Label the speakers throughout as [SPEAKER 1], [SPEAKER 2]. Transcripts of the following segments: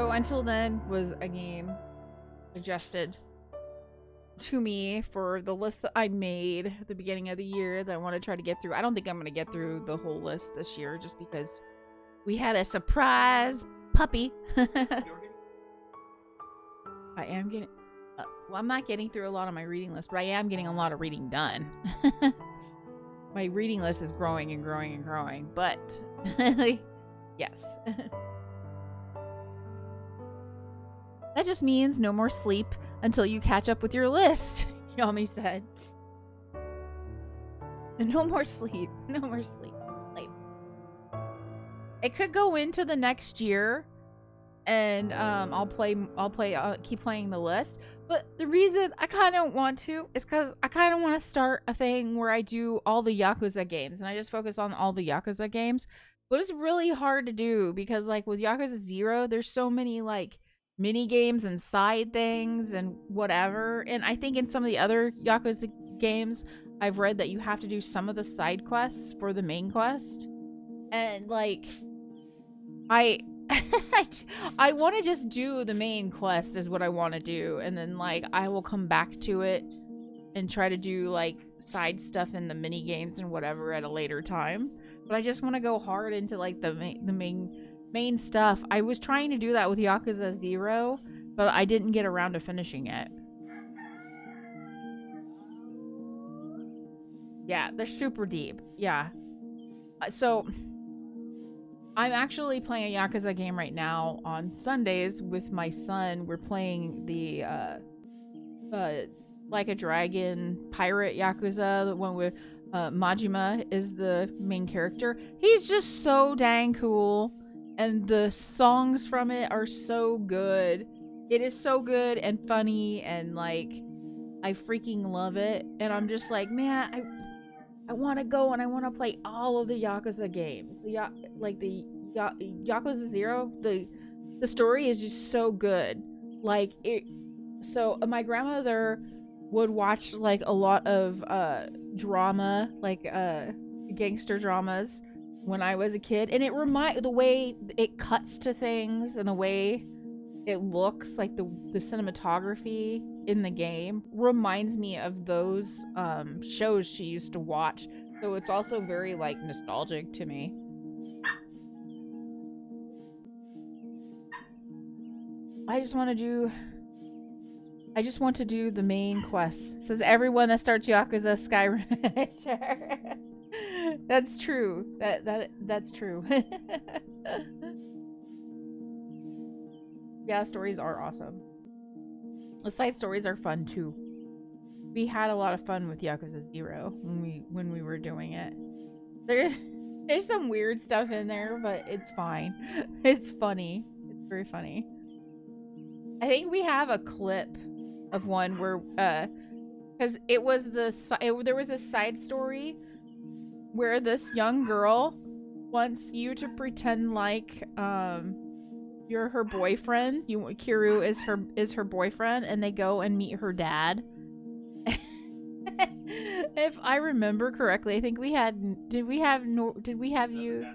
[SPEAKER 1] So Until Then was a game suggested to me for the list that I made at the beginning of the year that I want to try to get through. I don't think I'm going to get through the whole list this year just because we had a surprise puppy. I am getting... well, I'm not getting through a lot of my reading list, but I am getting a lot of reading done. My reading list is growing and growing and growing, but yes. That just means no more sleep until you catch up with your list, Yami said. No more sleep. No more sleep. Like, it could go into the next year, and I'll keep playing the list. But the reason I kind of want to is because I kind of want to start a thing where I do all the Yakuza games, and I just focus on all the Yakuza games. But it's really hard to do because, like, with Yakuza 0, there's so many, like, mini games and side things and whatever. And I think in some of the other Yakuza games, I've read that you have to do some of the side quests for the main quest. And, like, I want to just do the main quest is what I want to do. And then, like, I will come back to it and try to do, like, side stuff in the mini games and whatever at a later time. But I just want to go hard into, like, the main stuff. I was trying to do that with Yakuza 0, but I didn't get around to finishing it. Yeah, they're super deep. Yeah. So I'm actually playing a Yakuza game right now on Sundays with my son. We're playing the Like a Dragon pirate Yakuza, the one with Majima is the main character. He's just so dang cool. And the songs from it are so good. It is so good and funny, and, like, I freaking love it. And I'm just like, man, I want to go and I want to play all of the Yakuza games. Yakuza 0, the story is just so good. Like, it. So my grandmother would watch, like, a lot of drama, like gangster dramas when I was a kid, and the way it cuts to things and the way it looks, like the cinematography in the game reminds me of those shows she used to watch. So it's also very, like, nostalgic to me. I just want to do the main quest. Says everyone that starts Yakuza Skyrim. That's true. That's true. Yeah, stories are awesome. The side stories are fun too. We had a lot of fun with Yakuza 0 when we were doing it. There's some weird stuff in there, but it's fine. It's funny. It's very funny. I think we have a clip of one where because there was a side story where this young girl wants you to pretend like you're her boyfriend. Kiru is her boyfriend, and they go and meet her dad. If I remember correctly, I think we had did we have you?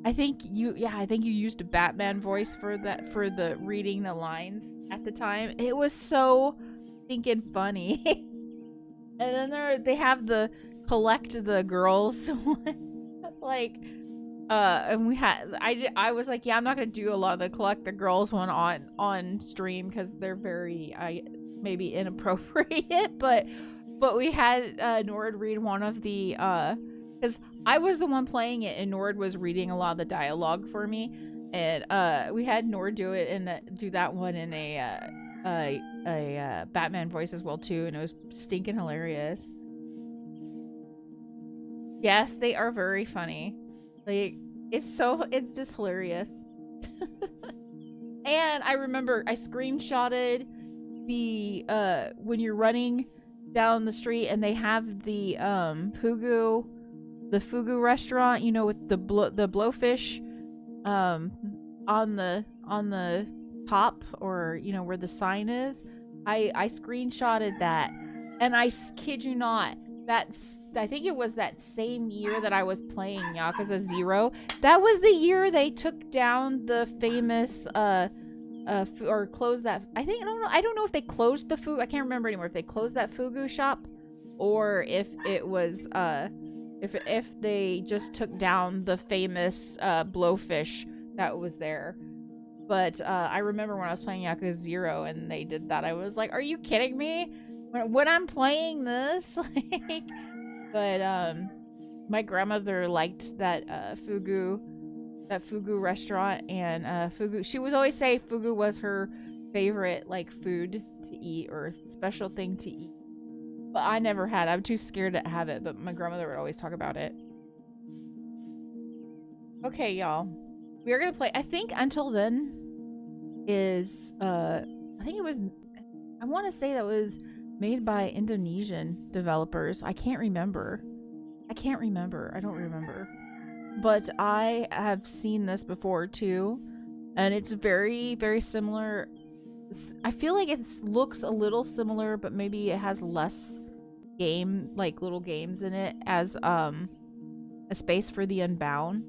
[SPEAKER 1] I think you used a Batman voice for the reading the lines at the time. It was so stinking funny. And then they have the collect the girls like and we had I was like, yeah, I'm not gonna do a lot of the collect the girls one on stream because they're very maybe inappropriate, but we had Nord read one of the because I was the one playing it and Nord was reading a lot of the dialogue for me, and we had Nord do that one in a Batman voice as well too, and it was stinking hilarious. Yes, they are very funny. Like, it's just hilarious. And I remember I screenshotted the when you're running down the street and they have the fugu restaurant, you know, with the blowfish on the top, or, you know, where the sign is. I screenshotted that, and I kid you not, I think it was that same year that I was playing Yakuza 0. That was the year they took down the famous or closed that. I don't know. I don't know if they closed the fugu. I can't remember anymore if they closed that fugu shop, or if it was if they just took down the famous blowfish that was there. But I remember when I was playing Yakuza 0 and they did that, I was like, "Are you kidding me? When I'm playing this?" Like, but my grandmother liked that fugu restaurant, and fugu, she was always say fugu was her favorite like food to eat or special thing to eat, but I never had. I'm too scared to have it, but my grandmother would always talk about it. Okay, y'all, we are gonna play. I think Until Then is I think it was, I want to say that was made by Indonesian developers. I can't remember. I don't remember. But I have seen this before too, and it's very, very similar. I feel like it looks a little similar, but maybe it has less like little games in it, as A Space for the Unbound.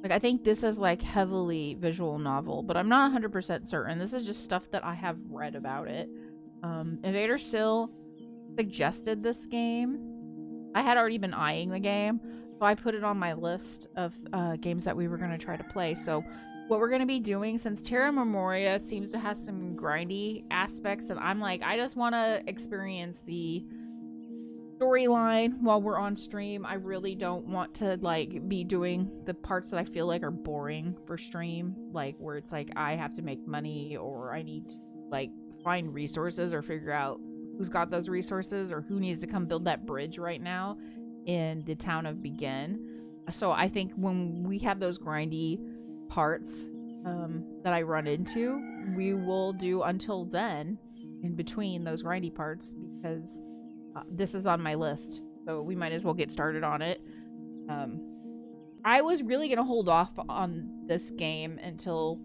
[SPEAKER 1] Like, I think this is like heavily visual novel, but I'm not 100% certain. This is just stuff that I have read about it. Invader Sill suggested this game. I had already been eyeing the game, so I put it on my list of games that we were going to try to play. So what we're going to be doing, since Terra Memoria seems to have some grindy aspects, and I'm like, I just want to experience the storyline while we're on stream. I really don't want to like be doing the parts that I feel like are boring for stream, like where it's like I have to make money, or I need to like find resources or figure out who's got those resources or who needs to come build that bridge right now in the town of Begin. So I think when we have those grindy parts that I run into, we will do Until Then in between those grindy parts, because this is on my list, so we might as well get started on it. I was really gonna hold off on this game until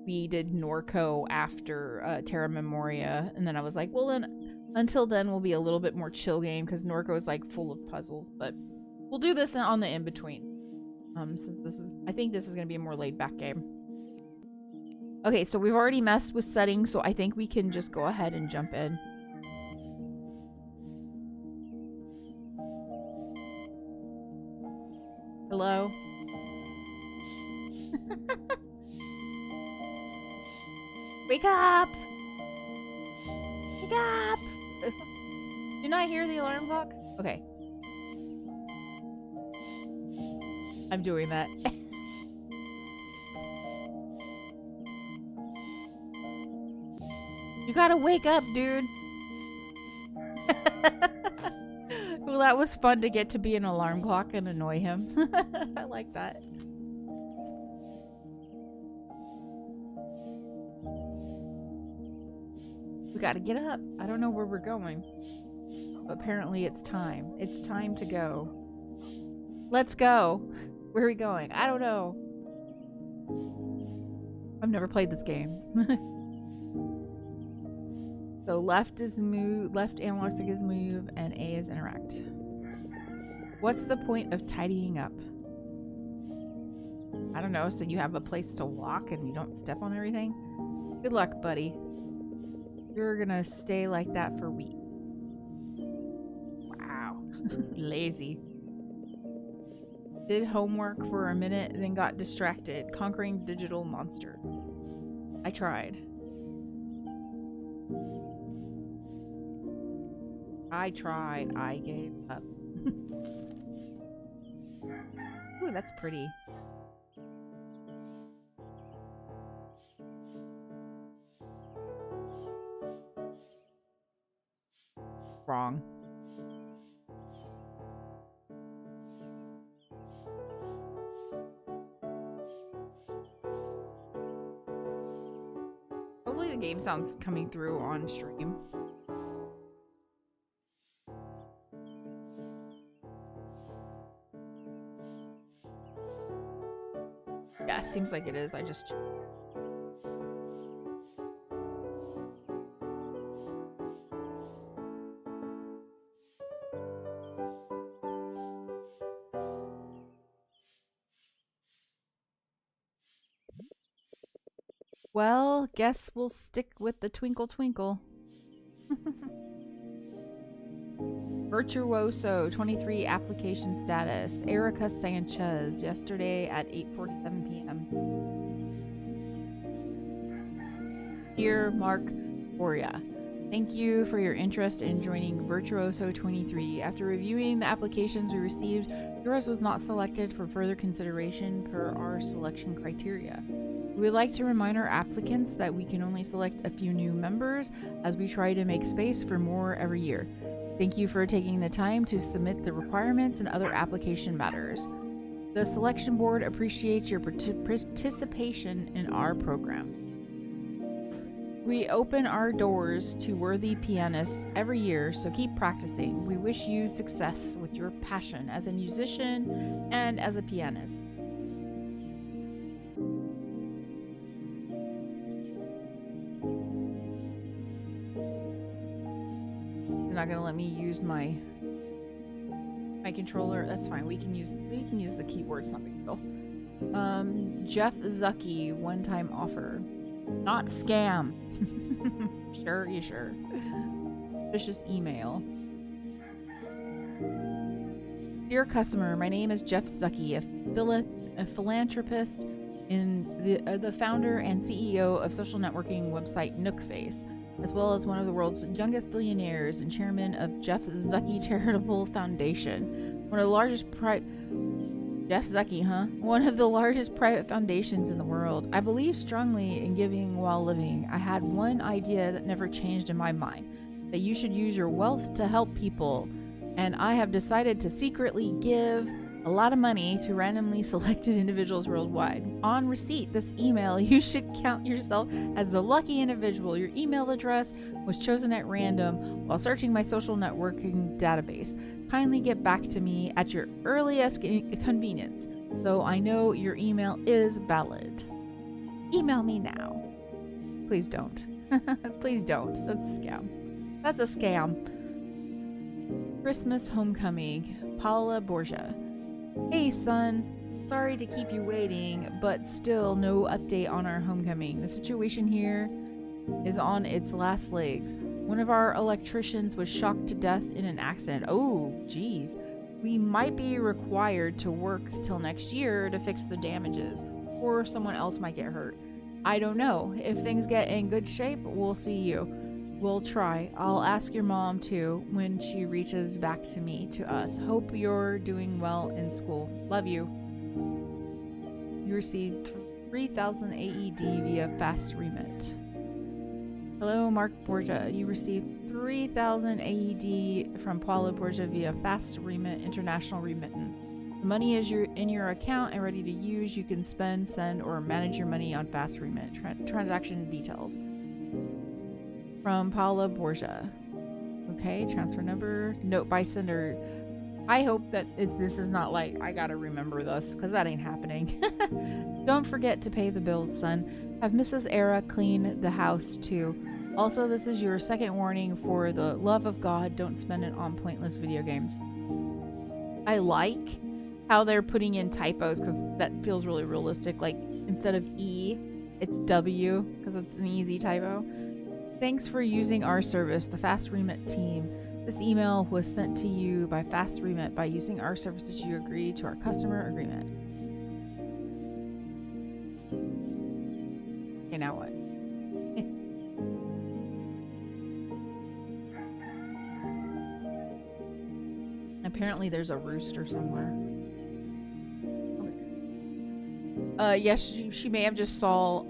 [SPEAKER 1] we did Norco after Terra Memoria, and then I was like, well, then Until Then will be a little bit more chill game, because Norco is like full of puzzles, but we'll do this on the in-between. Since I think this is gonna be a more laid-back game. Okay, so we've already messed with settings, so I think we can just go ahead and jump in. Hello? Wake up! Wake up! Do not hear the alarm clock? Okay. I'm doing that. You gotta wake up, dude. Well, that was fun to get to be an alarm clock and annoy him. I like that. We gotta get up. I don't know where we're going, but apparently it's time. It's time to go. Let's go. Where are we going? I don't know. I've never played this game. So left is move, left analog stick is move, and A is interact. What's the point of tidying up? I don't know, so you have a place to walk and you don't step on everything? Good luck, buddy. You're gonna stay like that for weeks. Wow. Lazy. Did homework for a minute, then got distracted. Conquering digital monster. I tried. I gave up. Ooh, that's pretty. Wrong. Hopefully the game sound's coming through on stream. Yeah, seems like it is. I just... Well, guess we'll stick with the twinkle twinkle. Virtuoso 23 application status. Erica Sanchez yesterday at 8:47 p.m. Dear Mark Boria, thank you for your interest in joining Virtuoso 23. After reviewing the applications we received, yours was not selected for further consideration per our selection criteria. We would like to remind our applicants that we can only select a few new members as we try to make space for more every year. Thank you for taking the time to submit the requirements and other application matters. The selection board appreciates your participation in our program. We open our doors to worthy pianists every year, so keep practicing. We wish you success with your passion as a musician and as a pianist. They're not gonna let me use my controller. That's fine. We can use the keyboard. It's not a big deal. Jeff Zucky, one-time offer. Not scam. Sure, you sure. Vicious email. Dear customer, my name is Jeff Zucky, a philanthropist and the founder and CEO of social networking website Nookface, as well as one of the world's youngest billionaires and chairman of Jeff Zucky Charitable Foundation, one of the largest Jeff Zucky, huh? One of the largest private foundations in the world. I believe strongly in giving while living. I had one idea that never changed in my mind, that you should use your wealth to help people, and I have decided to secretly give a lot of money to randomly selected individuals worldwide. On receipt this email, you should count yourself as the lucky individual. Your email address was chosen at random while searching my social networking database. Kindly get back to me at your earliest convenience, though I know your email is valid. Email me now. Please don't. Please don't. That's a scam. That's a scam. Christmas homecoming. Paula Borgia. Hey, son. Sorry to keep you waiting, but still no update on our homecoming. The situation here is on its last legs. One of our electricians was shocked to death in an accident. Oh, geez. We might be required to work till next year to fix the damages, or someone else might get hurt. I don't know. If things get in good shape, we'll see you. We'll try. I'll ask your mom too when she reaches back to me, to us. Hope you're doing well in school. Love you. You received 3,000 AED via fast remit. Hello, Mark Borgia. You received 3,000 AED from Paula Borgia via fast remit international remittance. The money is in your account and ready to use. You can spend, send, or manage your money on fast remit. Transaction details. From Paula Borgia. Okay, transfer number. Note by sender. I hope that this is not like, I gotta remember this, because that ain't happening. Don't forget to pay the bills, son. Have Mrs. Era clean the house, too. Also, this is your second warning. For the love of God, don't spend it on pointless video games. I like how they're putting in typos, because that feels really realistic. Like, instead of E, it's W, because it's an easy typo. Thanks for using our service, the Fast Remit team. This email was sent to you by Fast Remit. By using our services, you agree to our customer agreement. Okay, now what? Apparently there's a rooster somewhere. Yes, she may have just saw,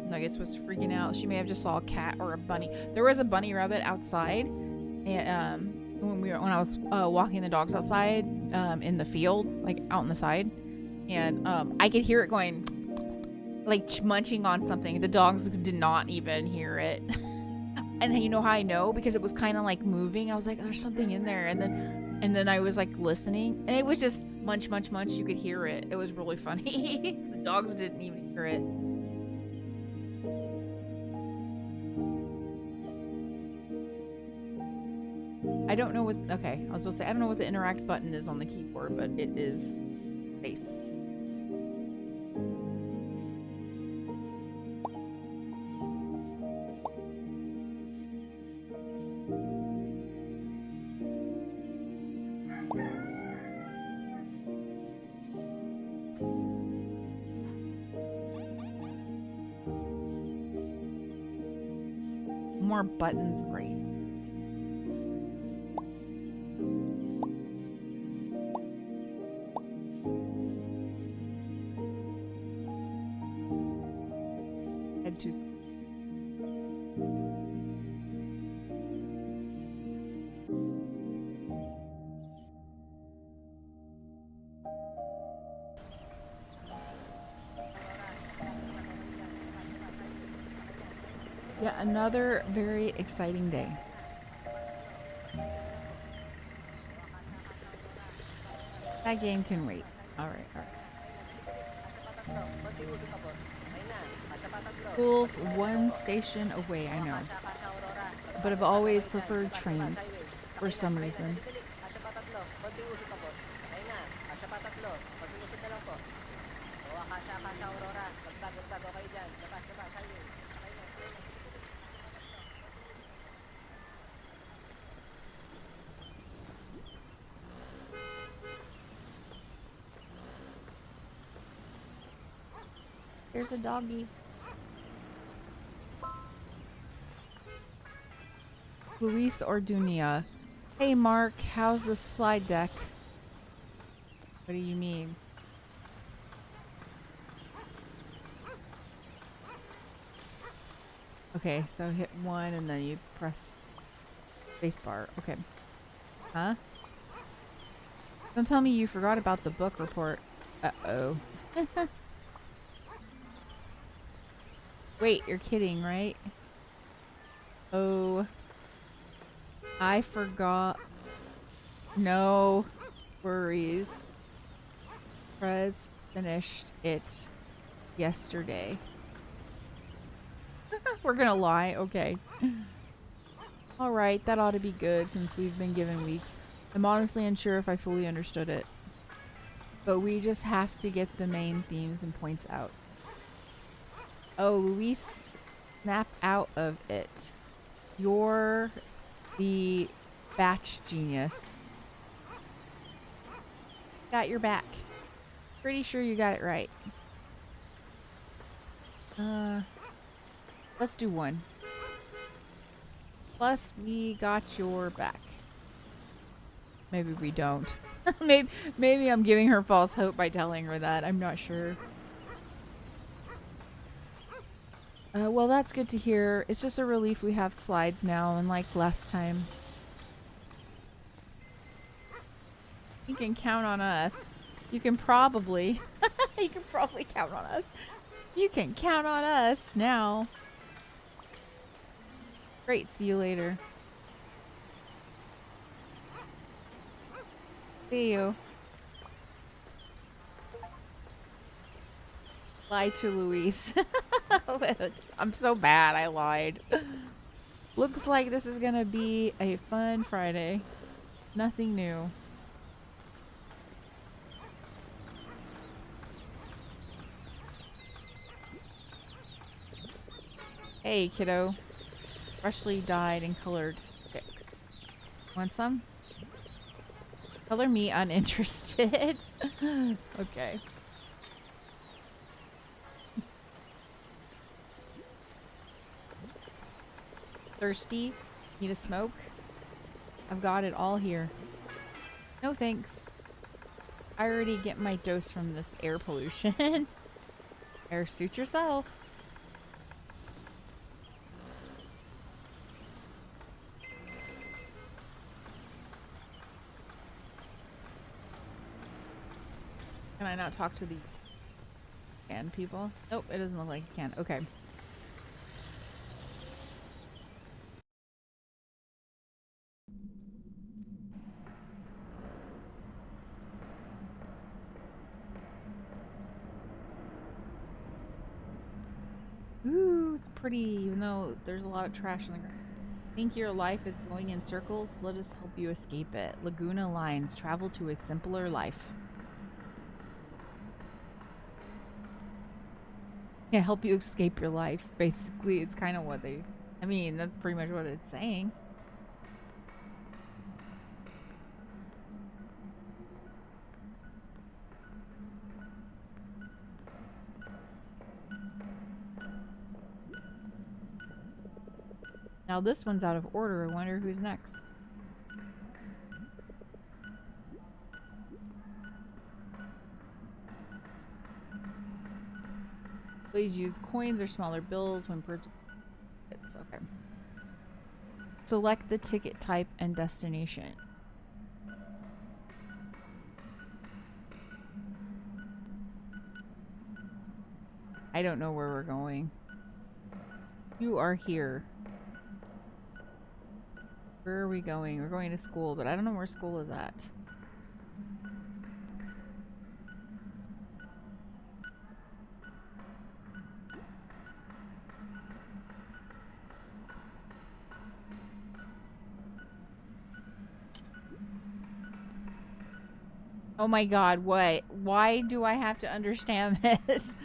[SPEAKER 1] Nuggets was freaking out. She may have just saw a cat or a bunny. There was a bunny rabbit outside, and when I was walking the dogs outside, in the field, like out on the side, and I could hear it going, like munching on something. The dogs did not even hear it. And then you know how I know? Because it was kind of like moving. I was like, there's something in there, and then I was like listening, and it was just munch, munch, munch. You could hear it. It was really funny. The dogs didn't even hear it. I don't know what, okay, I was supposed to say, I don't know what the interact button is on the keyboard, but it is space. more buttons, great. Head to school. Yeah, another very exciting day. That game can wait. All right, all right. School's one station away, I know. But I've always preferred trains for some reason. There's a doggy. Luis Ordunia. Hey Mark, how's the slide deck? What do you mean? Okay, so hit 1 and then you press spacebar. Okay. Huh? Don't tell me you forgot about the book report. Uh-oh. Wait, you're kidding, right? Oh. I forgot. No worries. Prez finished it yesterday. We're gonna lie. Okay. Alright, that ought to be good since we've been given weeks. I'm honestly unsure if I fully understood it. But we just have to get the main themes and points out. Oh, Luis, snap out of it. You're the batch genius. Got your back. Pretty sure you got it right. Let's do 1. Plus, we got your back. Maybe we don't. maybe I'm giving her false hope by telling her that. I'm not sure. Well, that's good to hear. It's just a relief we have slides now, unlike last time. You can count on us. You can probably... you can probably count on us. You can count on us now. Great, see you later. See you. Lie to Luis. I'm so bad, I lied. Looks like this is gonna be a fun Friday. Nothing new. Hey, kiddo. Freshly dyed and colored sticks. Want some? Color me uninterested. Okay. Thirsty? Need a smoke? I've got it all here. No thanks. I already get my dose from this air pollution. Air suit yourself. Can I not talk to the can people? Nope, it doesn't look like you can. Okay. Ooh, it's pretty, even though there's a lot of trash on the ground. Think your life is going in circles? Let us help you escape it. Laguna Lines, travel to a simpler life. Yeah, help you escape your life. Basically, it's kind of what they... I mean, that's pretty much what it's saying. Now this one's out of order. I wonder who's next. Please use coins or smaller bills when purchasing. It's okay. Select the ticket type and destination. I don't know where we're going. You are here. Where are we going? We're going to school, but I don't know where school is at. Oh my god, what? Why do I have to understand this?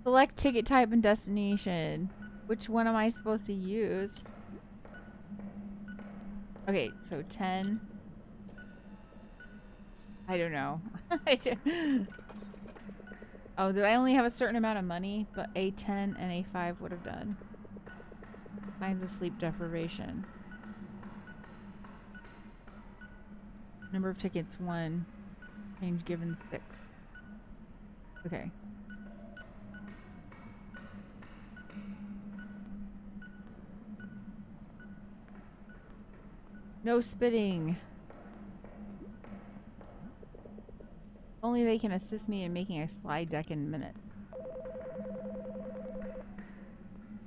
[SPEAKER 1] Select ticket type and destination. Which one am I supposed to use? Okay, so 10. I don't know. Oh, did I only have a certain amount of money? But a 10 and a 5 would have done. Signs of sleep deprivation. Number of tickets 1. Change given 6. Okay. No spitting. Only they can assist me in making a slide deck in minutes.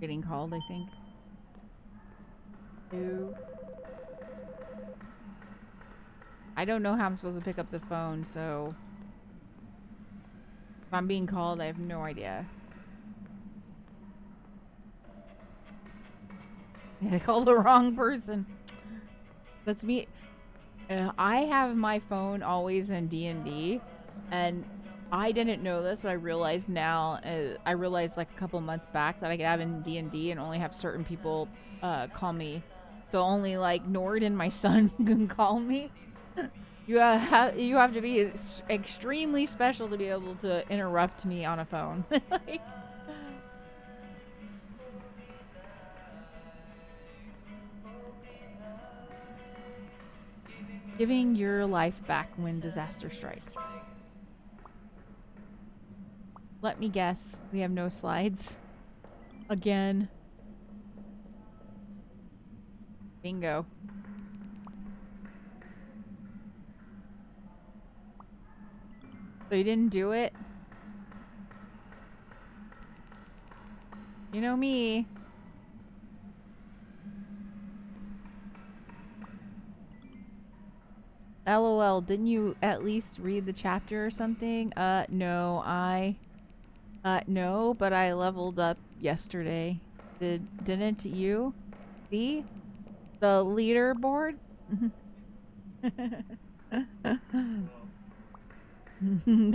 [SPEAKER 1] Getting called, I think. 2. I don't know how I'm supposed to pick up the phone, so if I'm being called, I have no idea. I called the wrong person. That's me. I have my phone always in D&D, and I didn't know this, but I realized now. I realized like a couple months back that I could have in D&D and only have certain people call me. So only like Nord and my son can call me. You have to be extremely special to be able to interrupt me on a phone. Like, giving your life back when disaster strikes. Let me guess. We have no slides. Again. Bingo. So you didn't do it? You know me. LOL, didn't you at least read the chapter or something? No, no, but I leveled up yesterday. Didn't you? See? The leaderboard?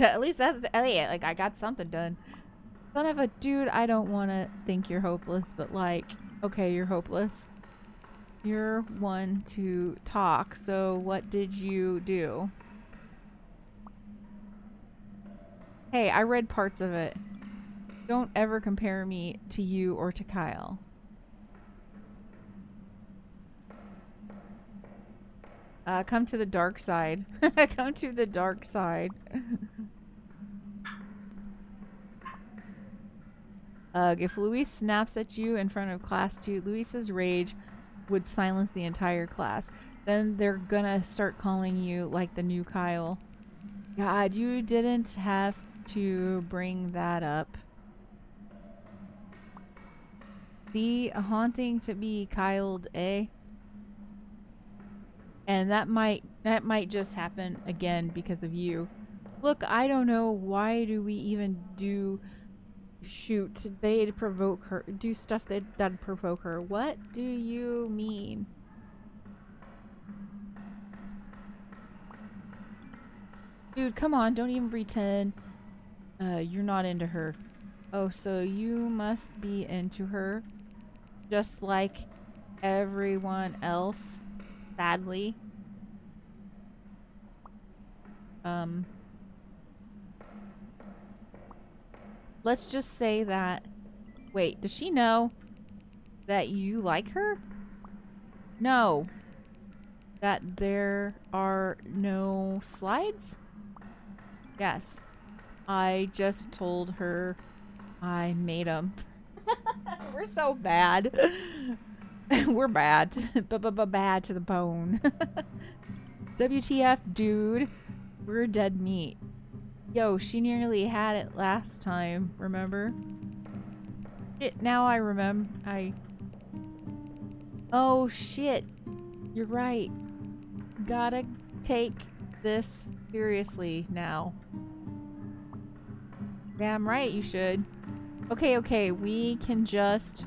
[SPEAKER 1] At least that's Elliot. Like, I got something done. Son of a dude, I don't want to think you're hopeless, but like, okay, you're hopeless. You're one to talk, so what did you do? Hey, I read parts of it. Don't ever compare me to you or to Kyle. Come to the dark side. Come to the dark side. If Luis snaps at you in front of class 2, Luis's rage would silence the entire class. Then they're gonna start calling you like the new Kyle. God, you didn't have to bring that up. See, a haunting to be Kyled, eh? And that might just happen again because of you. Look, I don't know, why do we even shoot, they'd provoke her, do stuff that'd provoke her. What do you mean? Dude, come on, don't even pretend you're not into her. Oh, so you must be into her just like everyone else, sadly. Let's just say that. Wait, does she know? That you like her? No. That there are no slides? Yes. I just told her I made them. We're so bad. We're bad. Bad to the bone. WTF, dude. We're dead meat. Yo, she nearly had it last time, remember? Now I remember. Oh, shit. You're right. Gotta take this seriously now. Damn right you should. Okay, we can just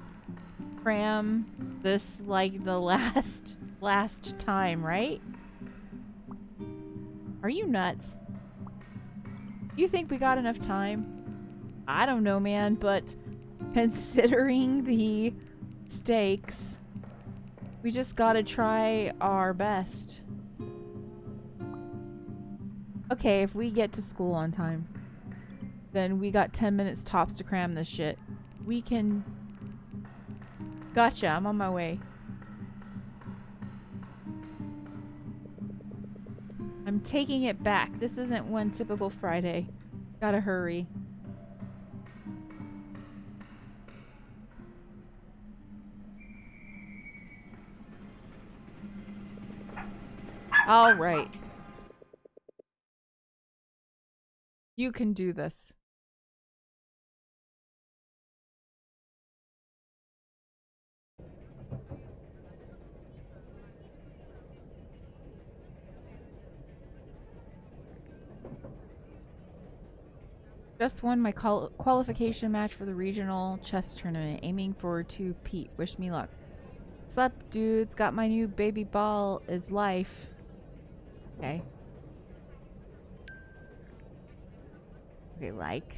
[SPEAKER 1] cram this like the last time, right? Are you nuts? You think we got enough time? I don't know, man, but considering the stakes, we just gotta try our best. Okay, if we get to school on time, then we got 10 minutes tops to cram this shit. We can... Gotcha, I'm on my way. I'm taking it back. This isn't one typical Friday. Gotta hurry. All right. You can do this. Just won my qualification match for the regional chess tournament. Aiming for 2 Pete. Wish me luck. Sup, dudes. Got my new baby ball is life. Okay. Okay, like.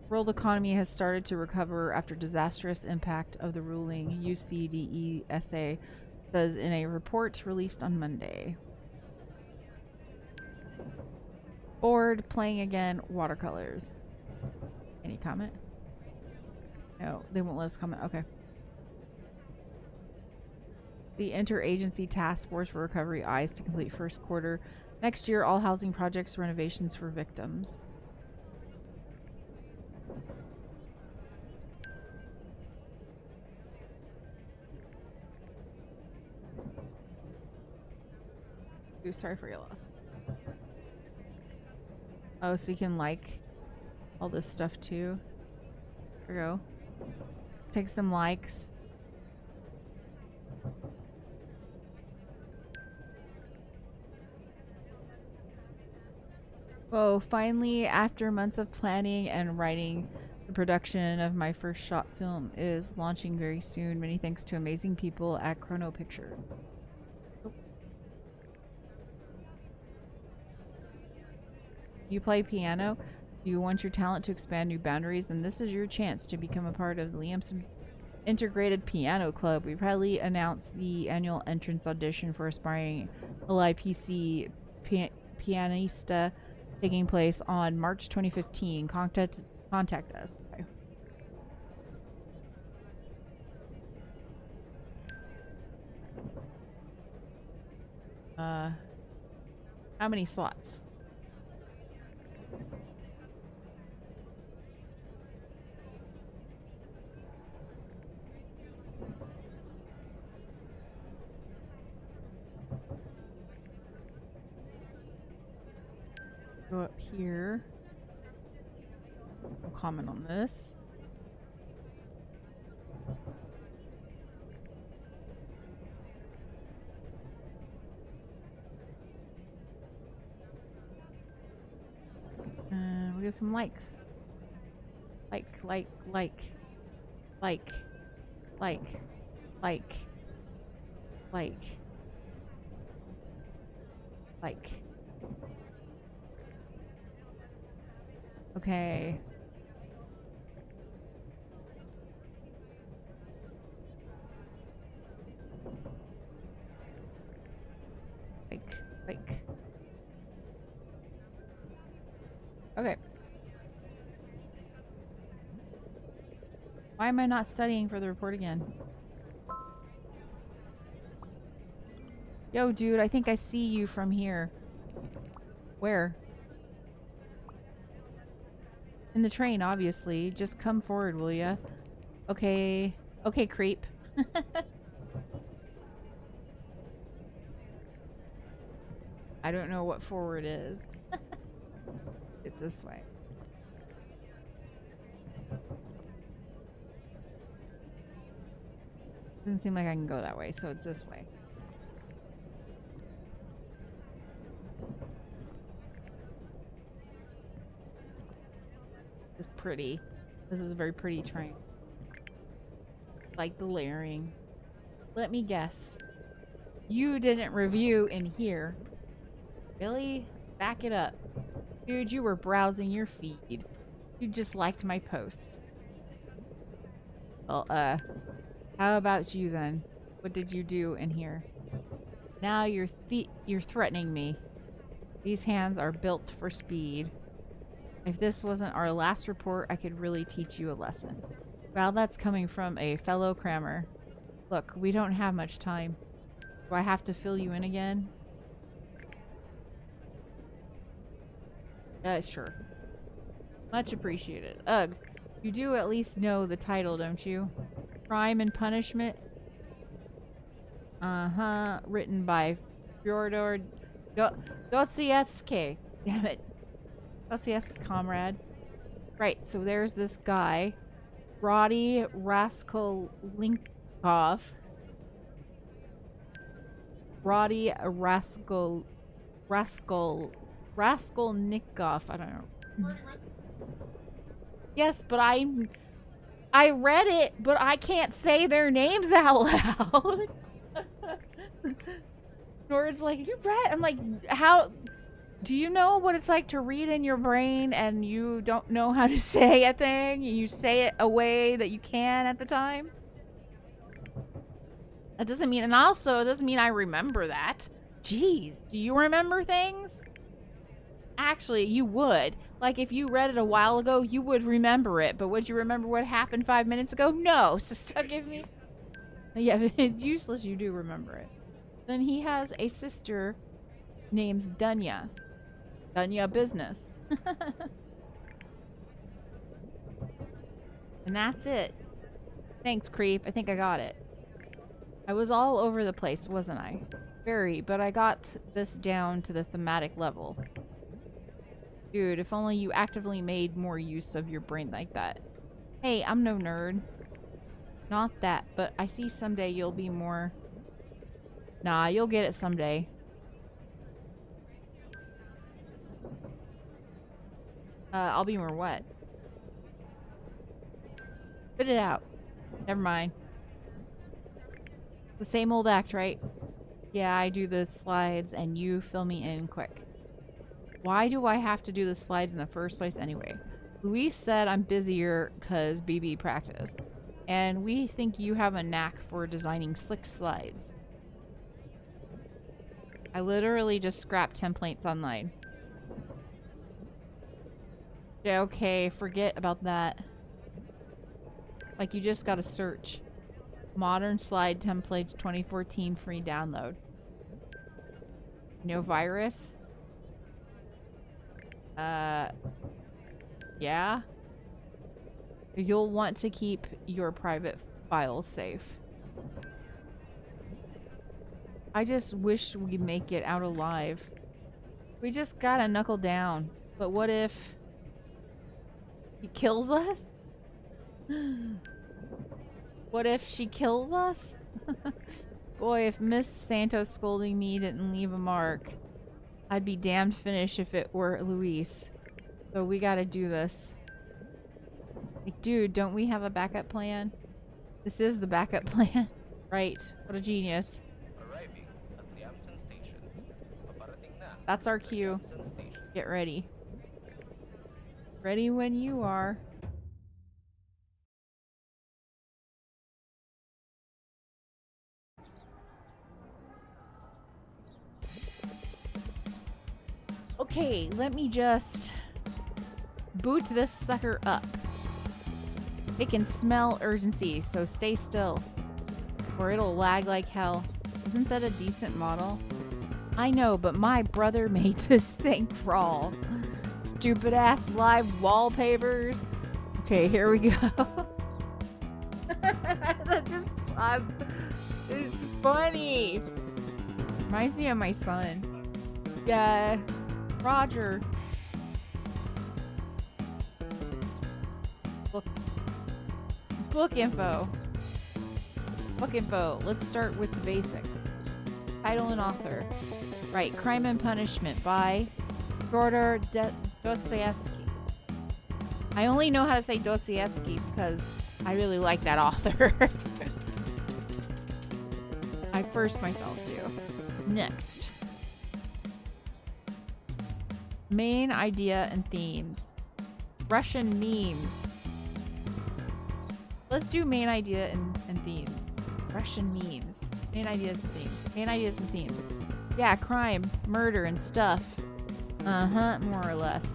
[SPEAKER 1] World economy has started to recover after disastrous impact of the ruling, UCDESA says in a report released on Monday. Bored, playing again, watercolors. Any comment? No, they won't let us comment. Okay. The Interagency Task Force for Recovery eyes to complete first quarter next year all housing projects renovations for victims. Ooh, sorry for your loss. Oh, so you can like all this stuff too. Here we go. Take some likes. Whoa, finally, after months of planning and writing, the production of my first short film is launching very soon. Many thanks to amazing people at Chrono Picture. Oh. You play piano? You want your talent to expand new boundaries? Then this is your chance to become a part of the Liamson Integrated Piano Club. We proudly announced the annual entrance audition for aspiring LIPC pianista taking place on March 2015. Contact us. Okay. How many slots? Go up here. I'll comment on this. We get some likes. Like. Okay. Like. Why am I not studying for the report again? Yo, dude, I think I see you from here. Where? In the train, obviously. Just come forward, will ya? Okay. Okay, creep. I don't know what forward is. It's this way. Doesn't seem like I can go that way, so it's this way. This is pretty. This is a very pretty train. Like the layering. Let me guess. You didn't review in here. Really? Back it up. Dude, you were browsing your feed. You just liked my posts. Well, how about you then? What did you do in here? Now you're threatening me. These hands are built for speed. If this wasn't our last report, I could really teach you a lesson. Well, that's coming from a fellow crammer. Look, we don't have much time. Do I have to fill you in again? Sure. Much appreciated. Ugh, you do at least know the title, don't you? Crime and Punishment? Uh-huh. Written by Fyodor Dostoevsky. Damn it. Dostoevsky, comrade. Right, so there's this guy. Roddy Raskolnikov. Roddy Raskolnikov. I don't know. Yes, but I read it, but I can't say their names out loud. Nord's like, you read? I'm like, how? Do you know what it's like to read in your brain and you don't know how to say a thing? You say it a way that you can at the time? That doesn't mean, and also it doesn't mean I remember that. Jeez, do you remember things? Actually, you would. Like, if you read it a while ago, you would remember it. But would you remember what happened 5 minutes ago? No. So still give me... Yeah, it's useless. You do remember it. Then he has a sister named Dunya. Dunya Business. And that's it. Thanks, creep. I think I got it. I was all over the place, wasn't I? Very, but I got this down to the thematic level. Dude, if only you actively made more use of your brain like that. Hey, I'm no nerd. Not that, but I see someday you'll be more... Nah, you'll get it someday. I'll be more what? Spit it out. Never mind. The same old act, right? Yeah, I do the slides and you fill me in quick. Why do I have to do the slides in the first place anyway? Luis said I'm busier because BB practice. And we think you have a knack for designing slick slides. I literally just scrapped templates online. Yeah, okay, forget about that. Like, you just gotta search. Modern slide templates 2014 free download. No virus? Yeah? You'll want to keep your private files safe. I just wish we'd make it out alive. We just gotta knuckle down. But what if he kills us? What if she kills us? Boy, if Miss Santos scolding me didn't leave a mark, I'd be damned finished if it were Luis. So we gotta do this. Like, dude, don't we have a backup plan? This is the backup plan. Right. What a genius.
[SPEAKER 2] Arriving at Liamson Station. Paparating na.
[SPEAKER 1] That's our cue. Get ready. Ready when you are. Okay, let me just boot this sucker up. It can smell urgency, so stay still. Or it'll lag like hell. Isn't that a decent model? I know, but my brother made this thing crawl. Stupid ass live wallpapers. Okay, here we go. It's funny. Reminds me of my son. Yeah, Roger. Book info. Book info. Let's start with the basics. Title and author. Right, Crime and Punishment by Fyodor Dostoevsky. I only know how to say Dostoevsky because I really like that author. I first myself do. Next. Main idea and themes. Russian memes. Let's do main idea and themes. Russian memes. Main ideas and themes. Main ideas and themes. Yeah, crime, murder, and stuff. Uh-huh, more or less.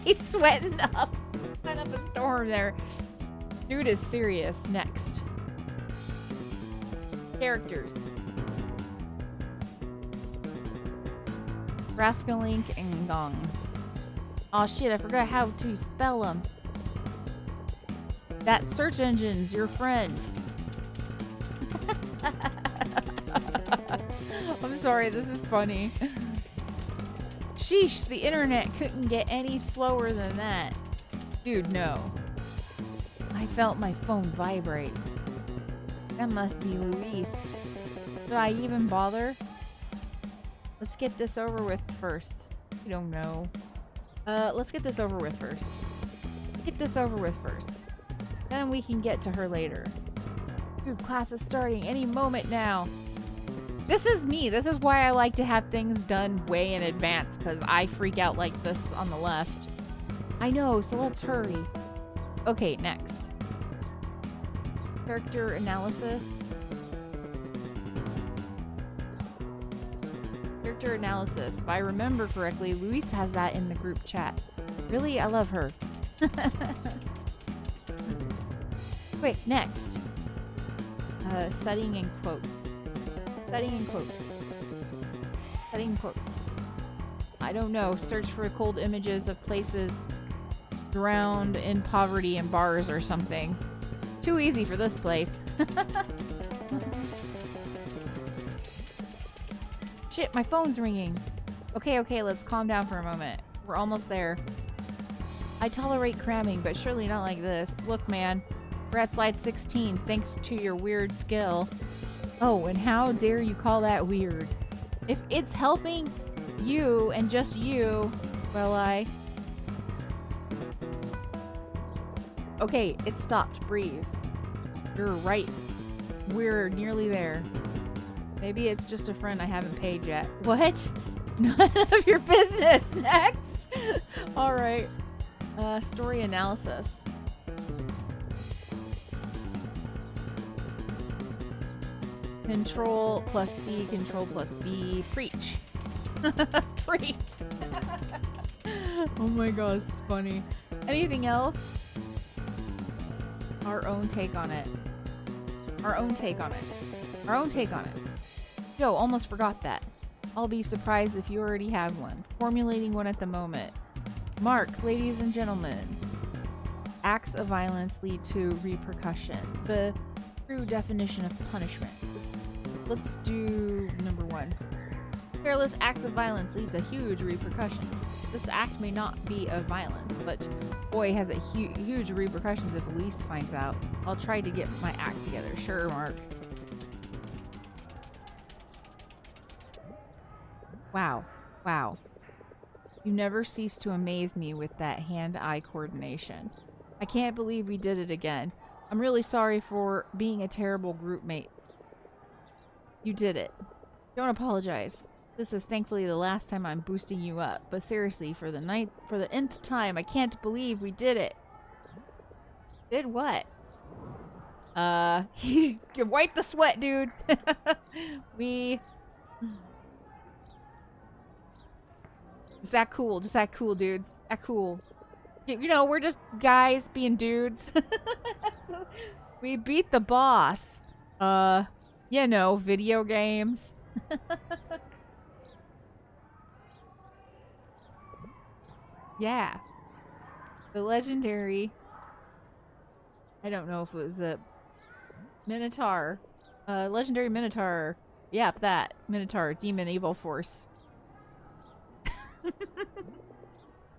[SPEAKER 1] He's sweating up. Kind of a storm there. Dude is serious. Next. Characters. Raskalink and Gong. Oh shit, I forgot how to spell them. That search engine's your friend. I'm sorry, this is funny. Sheesh, the internet couldn't get any slower than that. Dude, no. I felt my phone vibrate. That must be Luis. Did I even bother? Let's get this over with first. I don't know. Let's get this over with first. Get this over with first. Then we can get to her later. Dude, class is starting any moment now. This is me. This is why I like to have things done way in advance, because I freak out like this on the left. I know, so let's hurry. Okay, next. Character analysis. Character analysis. If I remember correctly, Luis has that in the group chat. Really? I love her. Quick, next. Setting in quotes. Setting in quotes. Setting in quotes. I don't know. Search for cold images of places drowned in poverty in bars or something. Too easy for this place. Shit, my phone's ringing. Okay, let's calm down for a moment. We're almost there. I tolerate cramming, but surely not like this. Look, man. We're at slide 16, thanks to your weird skill. Oh, and how dare you call that weird? If it's helping you and just you, well, Okay, it stopped. Breathe. You're right. We're nearly there. Maybe it's just a friend I haven't paid yet. What? None of your business. Next. All right. Story analysis. Control plus C, control plus B. Preach. Preach. Oh my god, it's funny. Anything else? Our own take on it. Our own take on it. Our own take on it. Yo, almost forgot that. I'll be surprised if you already have one. Formulating one at the moment. Mark, ladies and gentlemen. Acts of violence lead to repercussion. The true definition of punishment. Let's do number 1. Careless acts of violence lead to huge repercussion. This act may not be of violence, but boy, has it huge repercussions if Luis finds out. I'll try to get my act together. Sure, Mark. Wow. Wow. You never cease to amaze me with that hand-eye coordination. I can't believe we did it again. I'm really sorry for being a terrible group mate. You did it. Don't apologize. This is thankfully the last time I'm boosting you up. But seriously, for the nth time, I can't believe we did it. Did what? Wipe the sweat, dude. Just act cool. Just act cool, dudes. Act cool. You know, we're just guys being dudes. We beat the boss. You know, video games. Yeah. The legendary... I don't know if it was a Minotaur. Legendary Minotaur. Yep, that. Minotaur. Demon Evil Force.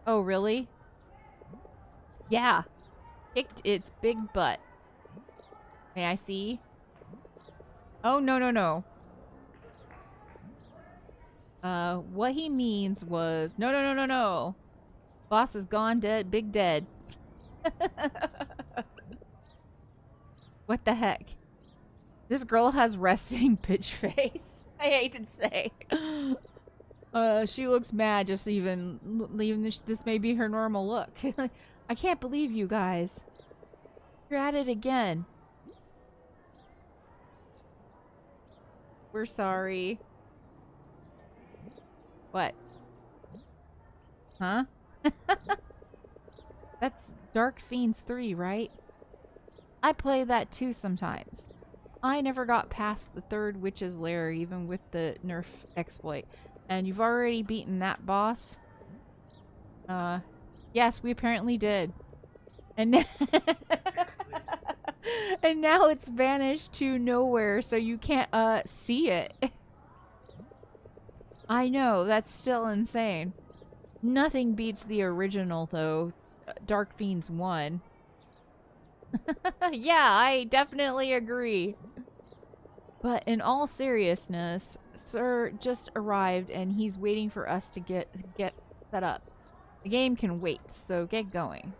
[SPEAKER 1] Oh, really? Yeah. Kicked its big butt. May I see? Oh, no, no, no. What he means was... No, no, no, no, no. Boss is gone, dead, big dead. What the heck? This girl has resting bitch face. I hate to say. She looks mad just even this may be her normal look. I can't believe you guys. You're at it again. We're sorry. What? Huh? That's Dark Fiends 3, right? I play that too sometimes. I never got past the third witch's lair even with the nerf exploit. And you've already beaten that boss? Yes, we apparently did. And and now it's vanished to nowhere, so you can't see it. I know, that's still insane. Nothing beats the original though. Dark Fiends 1. Yeah, I definitely agree. But in all seriousness, Sir just arrived and he's waiting for us to get set up. The game can wait, so get going.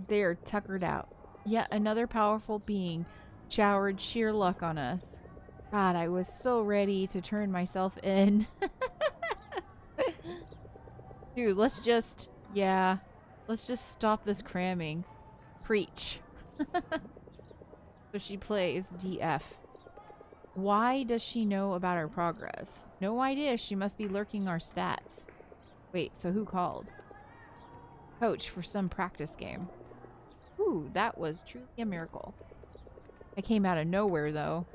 [SPEAKER 1] They're tuckered out. Yet another powerful being showered sheer luck on us. God, I was so ready to turn myself in. Dude, let's just stop this cramming. Preach. So she plays DF. Why does she know about our progress? No idea. She must be lurking our stats. Wait, so who called? Coach for some practice game. Ooh, that was truly a miracle. I came out of nowhere, though.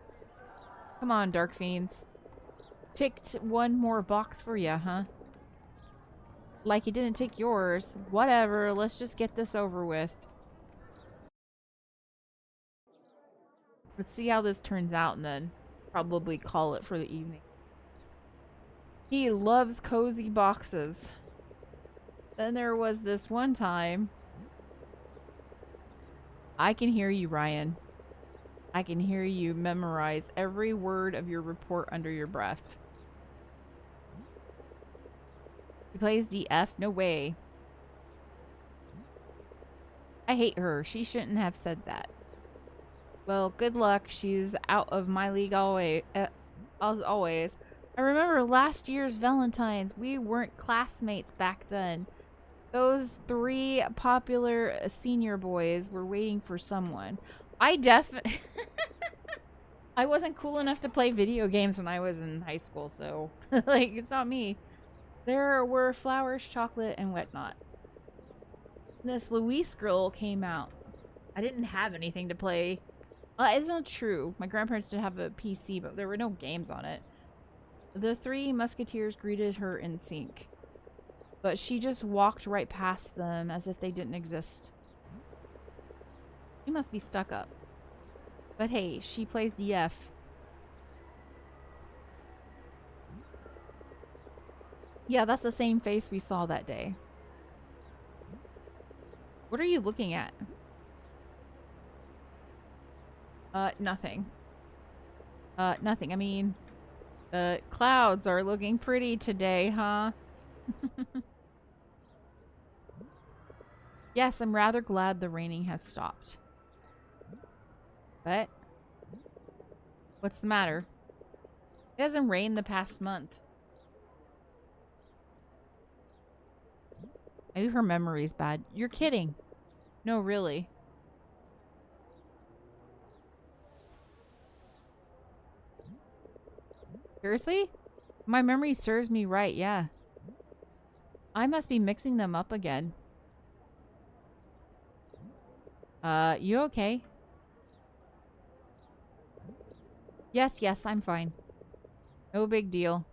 [SPEAKER 1] Come on, Dark Fiends. Ticked one more box for ya, huh? Like you didn't take yours. Whatever, let's just get this over with. Let's see how this turns out and then probably call it for the evening. He loves cozy boxes. Then there was this one time. I can hear you, Ryan. I can hear you memorize every word of your report under your breath. He plays DF? No way. I hate her. She shouldn't have said that. Well, good luck. She's out of my league always. As always. I remember last year's Valentine's. We weren't classmates back then. Those three popular senior boys were waiting for someone. I definitely... I wasn't cool enough to play video games when I was in high school, so... like, it's not me. There were flowers, chocolate, and whatnot. This Luis girl came out. I didn't have anything to play. It's not true. My grandparents did have a PC, but there were no games on it. The three musketeers greeted her in sync. But she just walked right past them as if they didn't exist. She must be stuck up. But hey, she plays DF. Yeah, that's the same face we saw that day. What are you looking at? Nothing. Nothing. I mean, the clouds are looking pretty today, huh? Yes, I'm rather glad the raining has stopped. But what's the matter? It hasn't rained the past month. Maybe her memory's bad. You're kidding. No, really. Seriously? My memory serves me right, yeah. I must be mixing them up again. You okay? Yes, yes, I'm fine. No big deal.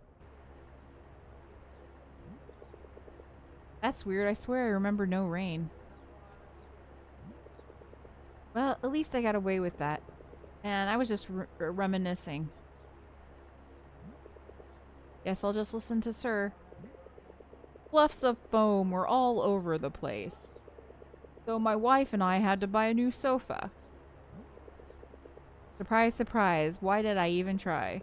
[SPEAKER 1] That's weird. I swear I remember no rain. Well, at least I got away with that. And I was just reminiscing. Guess I'll just listen to Sir. Fluffs of foam were all over the place. So my wife and I had to buy a new sofa. Surprise, surprise. Why did I even try?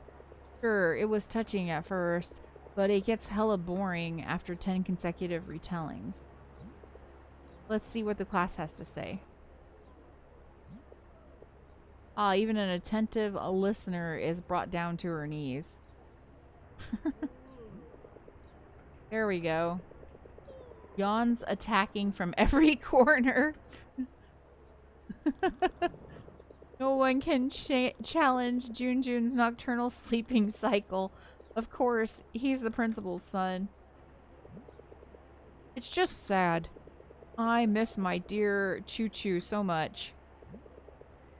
[SPEAKER 1] Sure, it was touching at first, but it gets hella boring after 10 consecutive retellings. Let's see what the class has to say. Ah, even an attentive listener is brought down to her knees. There we go. Yawns attacking from every corner. No one can challenge Jun's nocturnal sleeping cycle. Of course, he's the principal's son. It's just sad. I miss my dear Choo-Choo so much.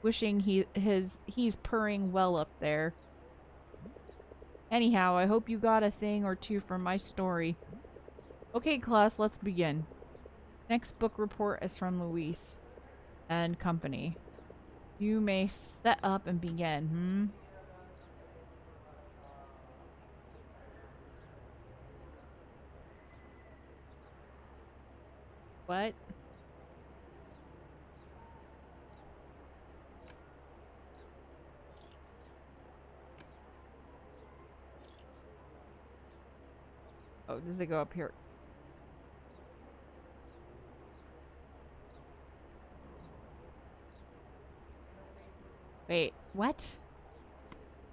[SPEAKER 1] Wishing he's purring well up there. Anyhow, I hope you got a thing or two from my story. Okay, class, let's begin. Next book report is from Luis and company. You may set up and begin, What? Oh, does it go up here? Wait, what?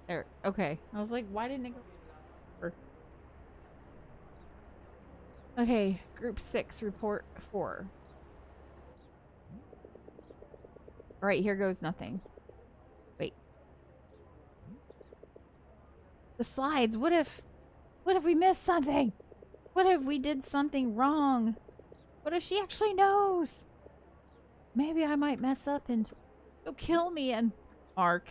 [SPEAKER 1] There. Okay. I was like, why didn't it go? Okay, group 6, report 4. Alright, here goes nothing. Wait. The slides, what if we missed something? What if we did something wrong? What if she actually knows? Maybe I might mess up and she'll kill me and... Mark.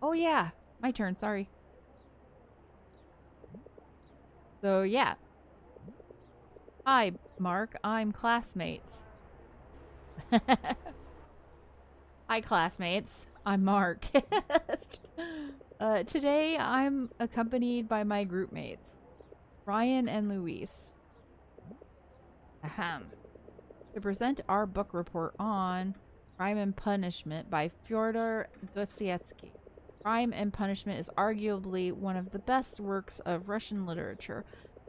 [SPEAKER 1] Oh yeah, my turn, sorry. So yeah. Hi, Mark. I'm classmates. Hi, classmates. I'm Mark. Today, I'm accompanied by my group mates, Ryan and Luis. Ahem. To present our book report on Crime and Punishment by Fyodor Dostoevsky. Crime and Punishment is arguably one of the best works of Russian literature,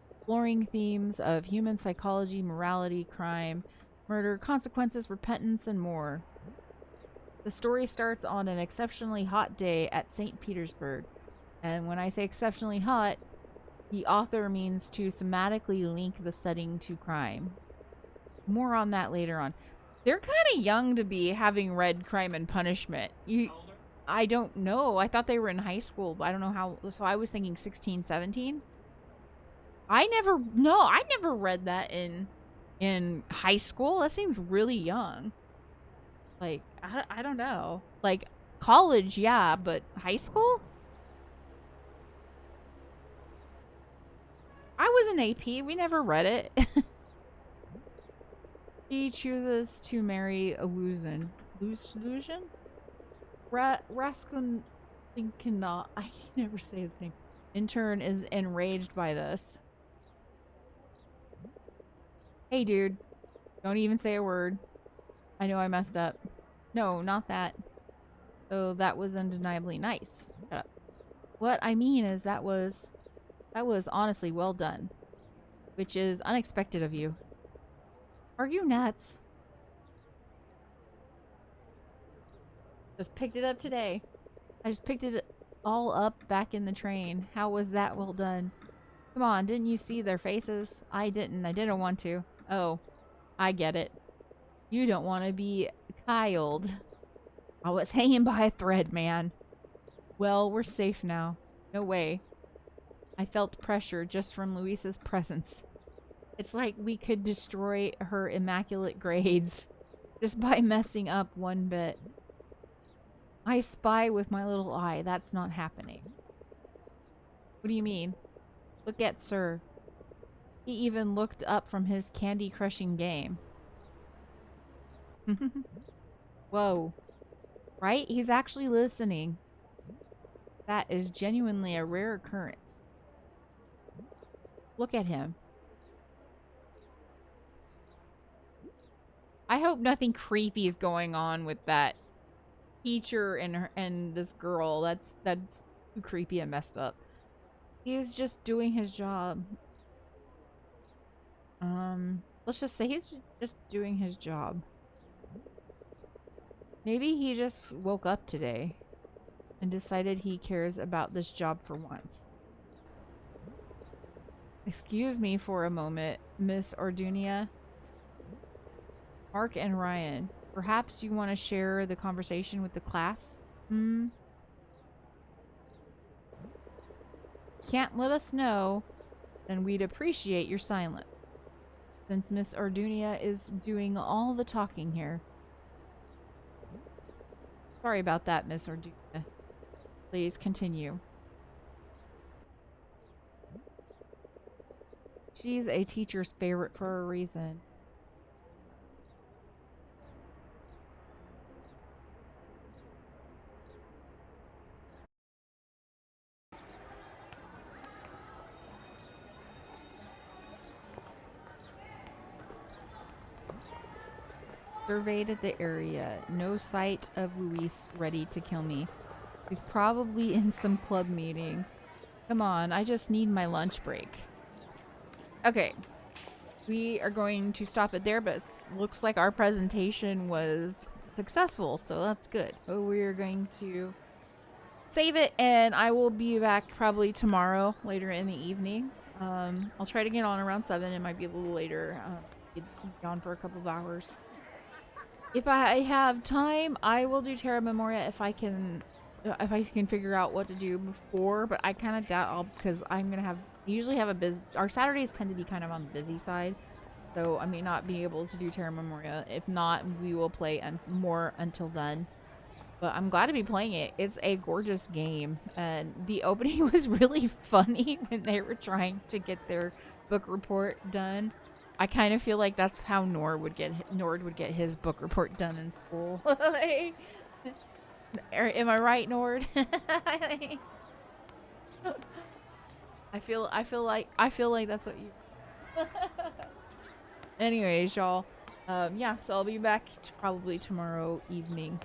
[SPEAKER 1] exploring themes of human psychology, morality, crime, murder, consequences, repentance, and more. The story starts on an exceptionally hot day at St. Petersburg. And when I say exceptionally hot, the author means to thematically link the setting to crime. More on that later on. They're kind of young to be having read Crime and Punishment. I don't know. I thought they were in high school, but I don't know how. So I was thinking 16, 17. I never read that in high school. That seems really young. Like, I don't know. Like, college, yeah, but high school? I was in AP. We never read it. She chooses to marry Illusion. Illusion? Raskin cannot. I can never say his name. Intern is enraged by this. Hey, dude. Don't even say a word. I know I messed up. No, not that. Oh, that was undeniably nice. Shut up. What I mean is that was honestly well done. Which is unexpected of you. Are you nuts? Just picked it up today. I just picked it all up back in the train. How was that well done? Come on, didn't you see their faces? I didn't. I didn't want to. Oh, I get it. You don't want to be Kyled. I was hanging by a thread, man. Well, we're safe now. No way. I felt pressure just from Luisa's presence. It's like we could destroy her immaculate grades just by messing up one bit. I spy with my little eye. That's not happening. What do you mean? Look at Sir. He even looked up from his candy-crushing game. Whoa. Right? He's actually listening. That is genuinely a rare occurrence. Look at him. I hope nothing creepy is going on with that teacher and this girl. That's too creepy and messed up. He is just doing his job. Let's just say he's just doing his job. Maybe he just woke up today and decided he cares about this job for once. Excuse me for a moment, Miss Ordunia. Mark and Ryan, perhaps you want to share the conversation with the class? Can't let us know, then we'd appreciate your silence. Since Miss Ordunia is doing all the talking here. Sorry about that, Miss Ordunia. Please continue. She's a teacher's favorite for a reason. Surveyed the area. No sight of Luis ready to kill me. He's probably in some club meeting. Come on, I just need my lunch break. Okay. We are going to stop it there, but it looks like our presentation was successful, so that's good. So we're going to save it, and I will be back probably tomorrow, later in the evening. I'll try to get on around 7. It might be a little later. Be on for a couple of hours. If I have time, I will do Terra Memoria if I can figure out what to do before, but I kind of doubt I'll, because I'm going to usually have a busy, our Saturdays tend to be kind of on the busy side, so I may not be able to do Terra Memoria. If not, we will play more until then. But I'm glad to be playing it. It's a gorgeous game, and the opening was really funny when they were trying to get their book report done. I kind of feel like that's how Nord would get his book report done in school. Am I right, Nord? I feel like that's what you. Anyways, y'all. Yeah, so I'll be back probably tomorrow evening.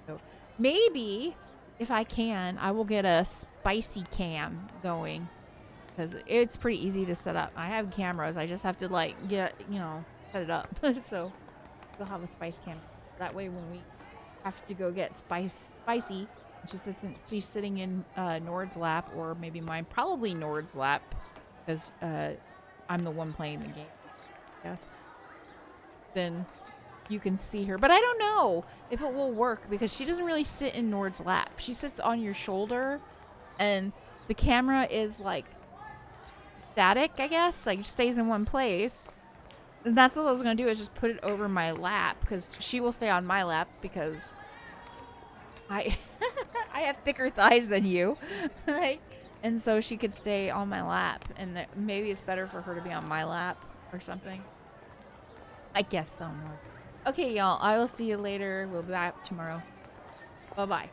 [SPEAKER 1] So maybe if I can, I will get a spicy cam going. Because it's pretty easy to set up. I have cameras. I just have to, like, set it up. So, we'll have a spice cam. That way when we have to go get spicy, she's sitting in Nord's lap, or maybe mine. Probably Nord's lap. Because I'm the one playing the game. Yes. Then you can see her. But I don't know if it will work. Because she doesn't really sit in Nord's lap. She sits on your shoulder. And the camera is, like, static, I guess, like stays in one place. And that's what I was gonna do, is just put it over my lap, because she will stay on my lap, because I I have thicker thighs than you. Like, and so she could stay on my lap, and maybe it's better for her to be on my lap or something. I guess so. Okay, y'all, I will see you later. We'll be back tomorrow. Bye bye.